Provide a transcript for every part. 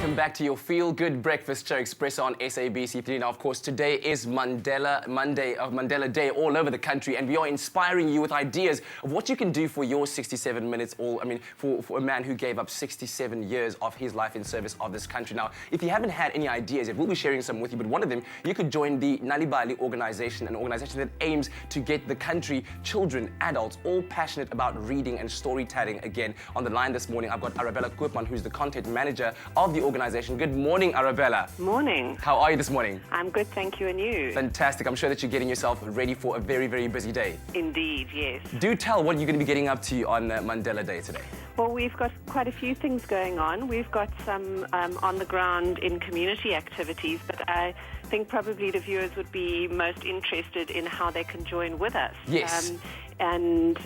welcome back to your feel-good breakfast show, Expresso on SABC3. Now, of course, today is Mandela Day all over the country, and we are inspiring you with ideas of what you can do for your 67 minutes, for a man who gave up 67 years of his life in service of this country. Now, if you haven't had any ideas yet, we'll be sharing some with you, but one of them, you could join the Madiba organization, an organization that aims to get the country, children, adults, all passionate about reading and storytelling. Again, on the line this morning, I've got Arabella Koopman, who's the content manager of the organization. Good morning, Arabella. Morning. How are you this morning? I'm good, thank you, and you? Fantastic. I'm sure that you're getting yourself ready for a very, very busy day. Indeed, yes. Do tell what you're going to be getting up to on Mandela Day today. Well, we've got quite a few things going on. We've got some on the ground in community activities, but I think probably the viewers would be most interested in how they can join with us. Yes. And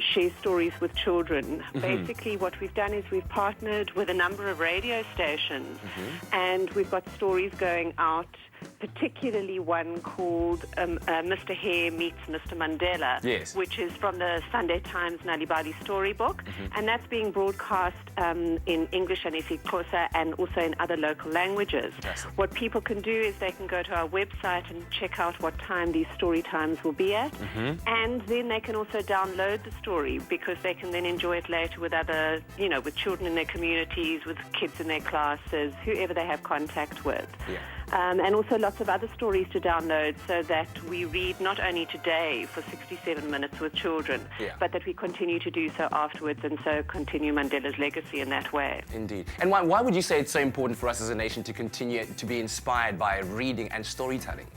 share stories with children. Basically, what we've done is we've partnered with a number of radio stations, and we've got stories going out, particularly one called Mr. Hare Meets Mr. Mandela, yes, which is from the Sunday Times Nalibali storybook, and that's being broadcast in English and isiXhosa and also in other local languages. Fantastic. What people can do is they can go to our website and check out what time these story times will be at, and then they can also download the story, because they can then enjoy it later with other, with children in their communities, with kids in their classes, whoever they have contact with. Yeah. And also lots of other stories to download, so that we read not only today for 67 minutes with children, but that we continue to do so afterwards, and so continue Mandela's legacy in that way. Indeed. And why would you say it's so important for us as a nation to continue to be inspired by reading and storytelling?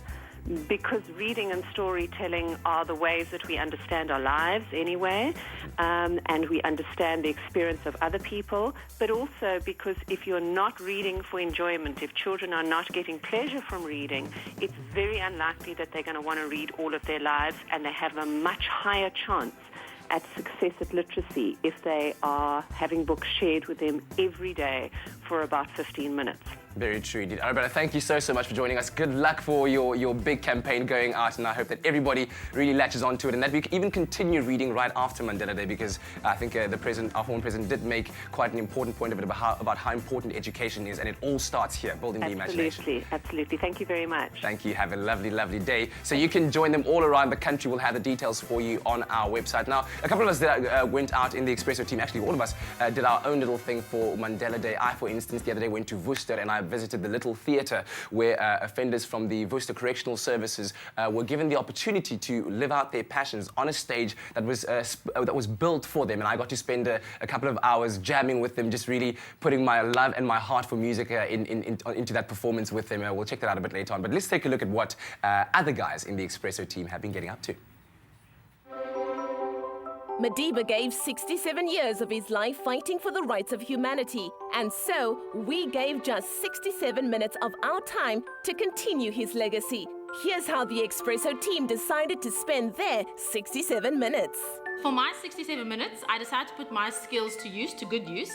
Because reading and storytelling are the ways that we understand our lives anyway, and we understand the experience of other people, but also because if you're not reading for enjoyment, if children are not getting pleasure from reading, it's very unlikely that they're going to want to read all of their lives, and they have a much higher chance at success at literacy if they are having books shared with them every day for about 15 minutes. Very true indeed. Arabella, thank you so much for joining us. Good luck for your big campaign going out, and I hope that everybody really latches onto it, and that we even continue reading right after Mandela Day, because I think our former president did make quite an important point of it about how important education is, and it all starts here, building the imagination. Absolutely. Thank you very much. Thank you. Have a lovely, lovely day. So you can join them all around the country. We'll have the details for you on our website. Now, a couple of us that went out in the Expresso team, actually all of us, did our own little thing for Mandela Day. I, for instance, the other day went to Worcester, and I visited the Little Theatre, where offenders from the Worcester Correctional Services were given the opportunity to live out their passions on a stage that was built for them, and I got to spend a couple of hours jamming with them, just really putting my love and my heart for music into that performance with them. We'll check that out a bit later on, but let's take a look at what other guys in the Expresso team have been getting up to. Madiba gave 67 years of his life fighting for the rights of humanity, and so we gave just 67 minutes of our time to continue his legacy. Here's how the Expresso team decided to spend their 67 minutes. For my 67 minutes, I decided to put my skills to good use,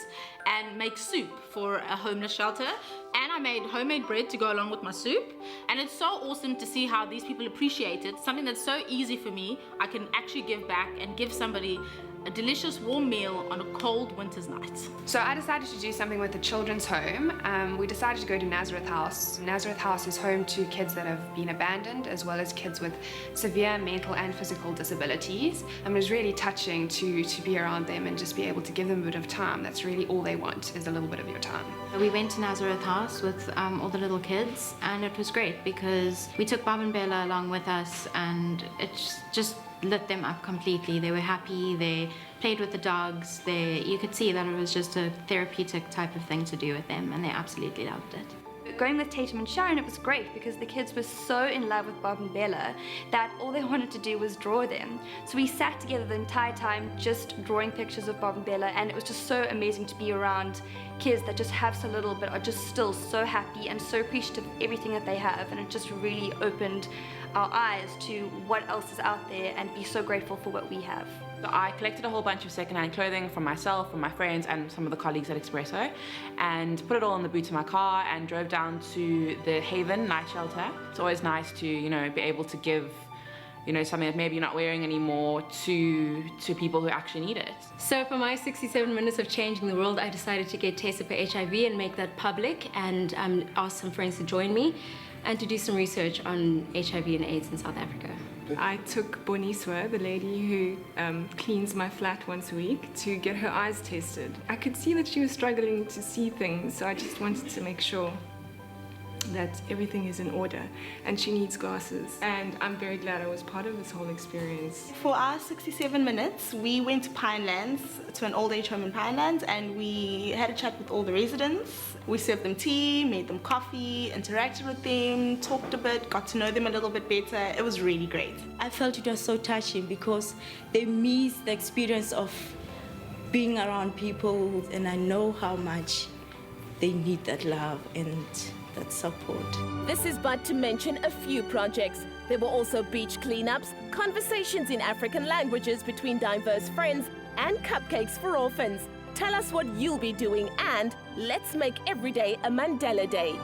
and make soup for a homeless shelter. And I made homemade bread to go along with my soup. And it's so awesome to see how these people appreciate it. Something that's so easy for me, I can actually give back and give somebody a delicious warm meal on a cold winter's night. So I decided to do something with the children's home. We decided to go to Nazareth House. Nazareth House is home to kids that have been abandoned, as well as kids with severe mental and physical disabilities. And it was really touching to be around them and just be able to give them a bit of time. That's really all they want, is a little bit of your time. We went to Nazareth House with all the little kids, and it was great because we took Bob and Bella along with us, and it just lit them up completely. They were happy, they played with the dogs, you could see that it was just a therapeutic type of thing to do with them, and they absolutely loved it. Going with Tatum and Sharon, it was great because the kids were so in love with Bob and Bella that all they wanted to do was draw them. So we sat together the entire time just drawing pictures of Bob and Bella, and it was just so amazing to be around kids that just have so little but are just still so happy and so appreciative of everything that they have, and it just really opened our eyes to what else is out there and be so grateful for what we have. So I collected a whole bunch of secondhand clothing from myself, from my friends, and some of the colleagues at Expresso, and put it all in the boot of my car and drove down to the Haven night shelter. It's always nice to, be able to give something that maybe you're not wearing anymore to people who actually need it. So for my 67 minutes of changing the world, I decided to get tested for HIV and make that public, and ask some friends to join me and to do some research on HIV and AIDS in South Africa. I took Boniswa, the lady who cleans my flat once a week, to get her eyes tested. I could see that she was struggling to see things, so I just wanted to make sure that everything is in order, and she needs glasses. And I'm very glad I was part of this whole experience. For our 67 minutes, we went to Pinelands, to an old age home in Pinelands, and we had a chat with all the residents. We served them tea, made them coffee, interacted with them, talked a bit, got to know them a little bit better. It was really great. I felt it was so touching because they miss the experience of being around people, and I know how much they need that love and that support. This is but to mention a few projects. There were also beach cleanups, conversations in African languages between diverse friends, and cupcakes for orphans. Tell us what you'll be doing, and let's make every day a Mandela Day.